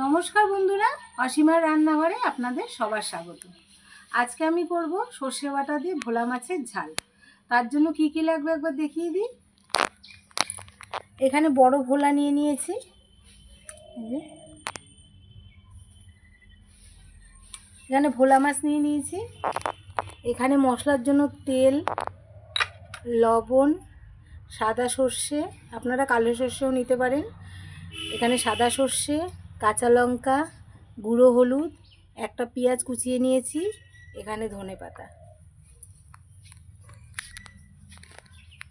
নমস্কার বন্ধুরা, অসীমার রান্নাঘরে আপনাদের সবার স্বাগত। আজকে আমি করব সর্ষে বাটা দিয়ে ভোলা মাছের ঝাল। তার জন্য কি কি লাগবে একবার দেখিয়ে দিই। এখানে বড় ভোলা নিয়ে নিয়েছি, এখানে ভোলা মাছ নিয়ে নিয়েছি। এখানে মশলার জন্য তেল, লবণ, সাদা সর্ষে, আপনারা কালো সর্ষেও নিতে পারেন। এখানে সাদা সর্ষে, কাঁচা লঙ্কা, গুঁড়ো হলুদ, একটা পেঁয়াজ কুচিয়ে নিয়েছি, এখানে ধনেপাতা।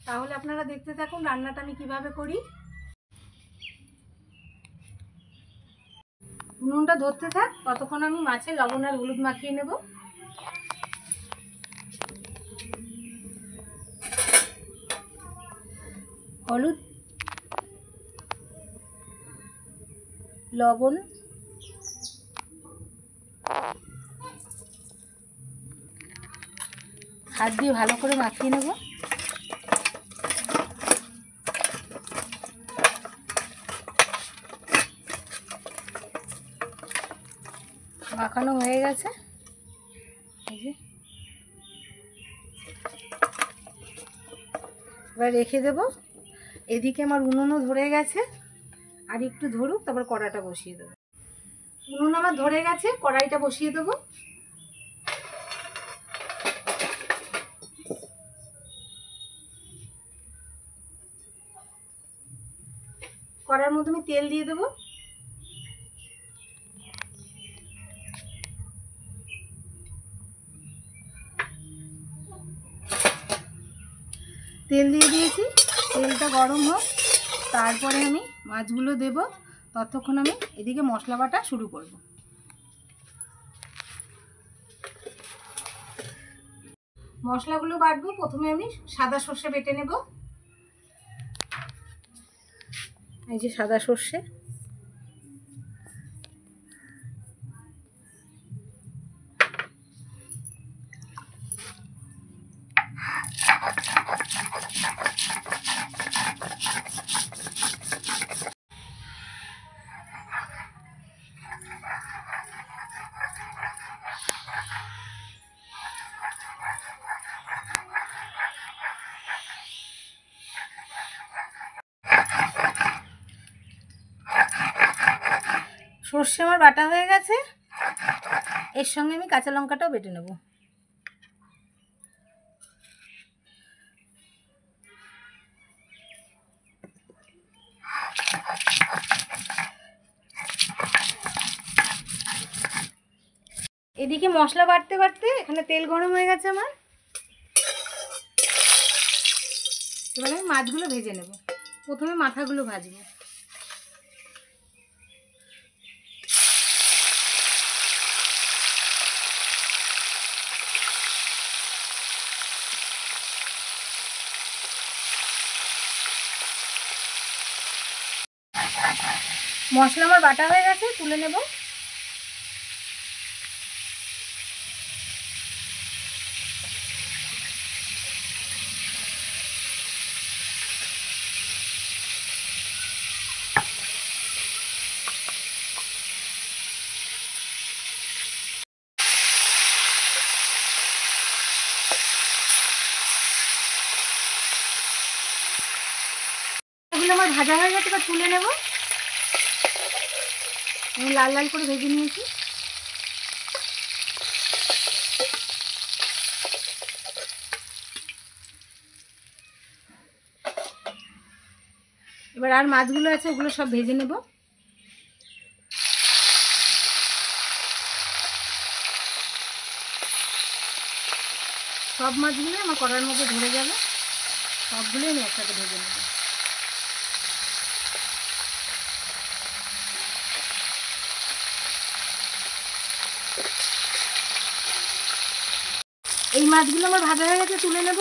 তাহলে আপনারা দেখতে থাকুন রান্নাটা আমি কিভাবে করি। নুনটা ধরতে থাক, ততক্ষণ আমি মাছে লবণ আর হলুদ মাখিয়ে নেব। হলুদ, লবণ, হাত দিয়ে ভালো করে মাখিয়ে নেব। মাখানো হয়ে গেছে, এবার রেখে দেব। এদিকে আমার উনুনও ধরে গেছে, আর একটু ধরুক, তারপর কড়াটা বসিয়ে দেবো। উনুন আমার ধরে গেছে, কড়াইটা বসিয়ে দেবো। কড়ার মধ্যে আমি তেল দিয়ে দেবো। তেল দিয়ে দিয়েছি, তেলটা গরম হোক, তারপরে আমি মাছগুলো দেব। ততক্ষণ আমি এদিকে মশলা বাটা শুরু করব। মশলাগুলো বাটবো। প্রথমে আমি সাদা সর্ষে বেটে নেব। এই যে সাদা সর্ষে, সর্ষে আমার বাটা হয়ে গেছে। এর সঙ্গে আমি কাঁচা লঙ্কাটাও বেটে নেব। এদিকে মশলা বাটতে বাটতে এখানে তেল গরম হয়ে গেছে আমার। এবার আমি মাছগুলো ভেজে নেব। প্রথমে মাথাগুলো ভাজবো। মশলা আমার বাটা হয়ে গেছে, তুলে নেব। এগুলো আমার ভাজা হয়ে গেছে, এবার তুলে নেব। আমি লাল লাল করে ভেজে নিয়েছি। এবার আর মাছগুলো আছে, ওগুলো সব ভেজে নেব। সব মাছগুলো আমার কড়ার মধ্যে ধরে যাবে, সবগুলোই আমি একসাথে ভেজে নেব। এই মাছগুলো আমার ভাজা হয়ে গেছে, তুলে নেব।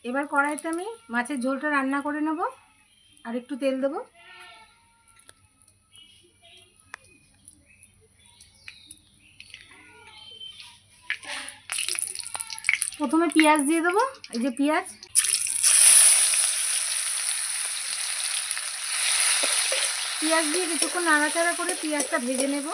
এবার কড়াইতে আমি মাছের ঝোলটা রান্না করে নেব। আর একটু তেল দেবো। প্রথমে পেঁয়াজ দিয়ে দেবো, এই যে পেঁয়াজ। পেঁয়াজ দিয়ে কিছুক্ষণ নাড়াচাড়া করে পেঁয়াজটা ভেজে নেব।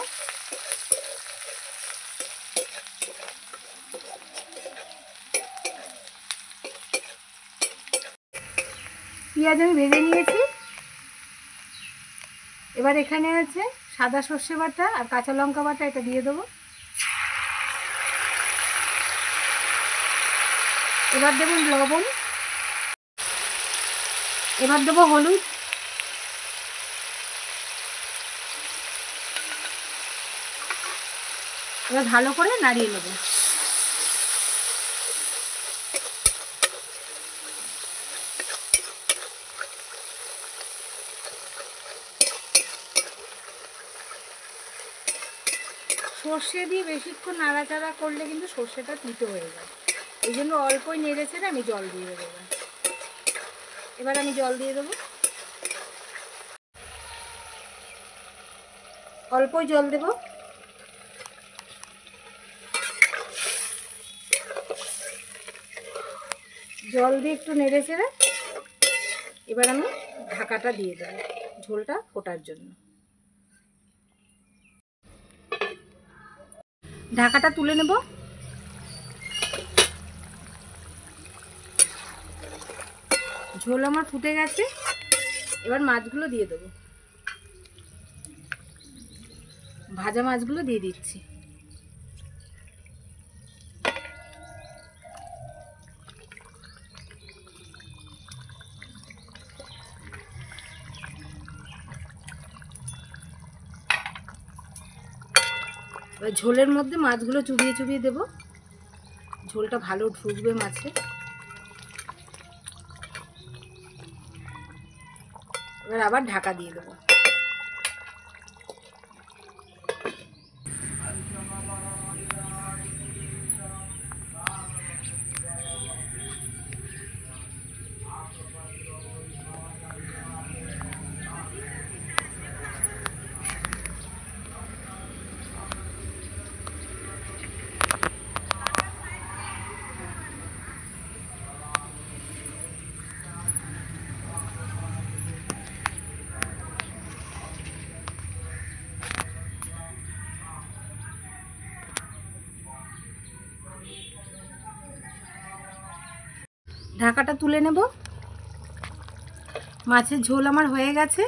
পেঁয়াজ আমি ভেজে নিয়েছি। এবার এখানে আছে সাদা সর্ষে বাটা আর কাঁচা লঙ্কা বাটা, এটা দিয়ে দেবো। এবার দেবো লবণ, এবার দেবো হলুদ, এবার ভালো করে নাড়িয়ে নেব। সর্ষে দিয়ে বেশিক্ষণ নাড়াচাড়া করলে কিন্তু সর্ষেটা তিতো হয়ে যায়, এই জন্য অল্পই নেড়েছে না, আমি জল দিয়ে দেবো। এবার আমি জল দিয়ে দেবো, অল্পই জল দেব। জল দিয়ে একটু নেড়ে চেড়ে এবার আমি ঢাকাটা দিয়ে দেবো ঝোলটা ফোটার জন্য। ঢাকাটা তুলে নেব। ঝোল আমার ফুটে গেছে, এবার মাছগুলো দিয়ে দেবো। ভাজা মাছগুলো দিয়ে দিচ্ছি। এবার ঝোলের মধ্যে মাছগুলো চুবিয়ে চুবিয়ে দেবো, ঝোলটা ভালো ঢুকবে মাছে। এবার আবার ঢাকা দিয়ে দেবো। ঢাকাটা তুলে নেব। মাছের ঝোল আমার হয়ে গেছে।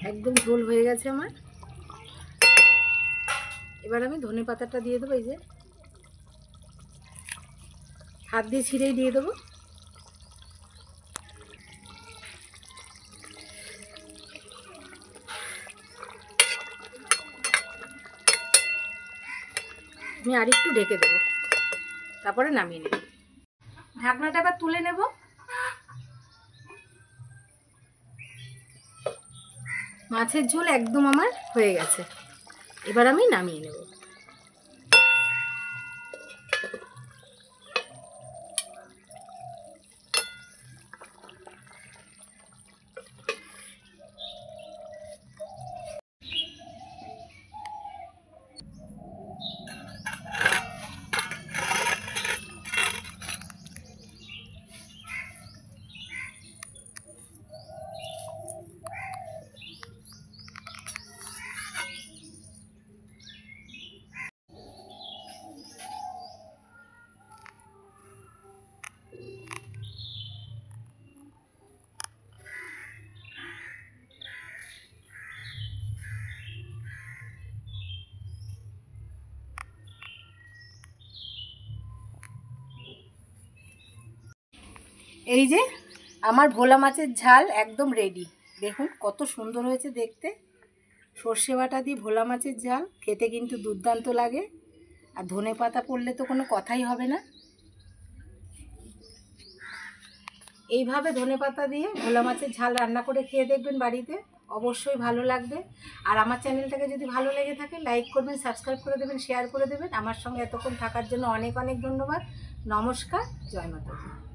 একদম ঝোল হয়ে গেছে আমার। এবার আমি ধনেপাতাটা দিয়ে দেবো, এই যে হাত দিয়ে ছিঁড়েই দিয়ে দেবো। আমি আর একটু ঢেকে দেবো, তারপরে নামিয়ে নেব। ঢাকনাটা আবার তুলে নেব। মাছের ঝোল একদম আমার হয়ে গেছে, এবার আমি নামিয়ে নেব। এই যে আমার ভোলা মাছের ঝাল একদম রেডি। দেখুন কত সুন্দর হয়েছে দেখতে। সর্ষে বাটা দিয়ে ভোলা মাছের ঝাল খেতে কিন্তু দুর্দান্ত লাগে, আর ধনেপাতা পড়লে তো কোনো কথাই হবে না। এইভাবে ধনেপাতা দিয়ে ভোলা মাছের ঝাল রান্না করে খেয়ে দেখবেন বাড়িতে, অবশ্যই ভালো লাগবে। আর আমার চ্যানেলটাকে যদি ভালো লেগে থাকে লাইক করবেন, সাবস্ক্রাইব করে দেবেন, শেয়ার করে দেবেন। আমার সঙ্গে এতক্ষণ থাকার জন্য অনেক অনেক ধন্যবাদ। নমস্কার, জয় মাতা দি।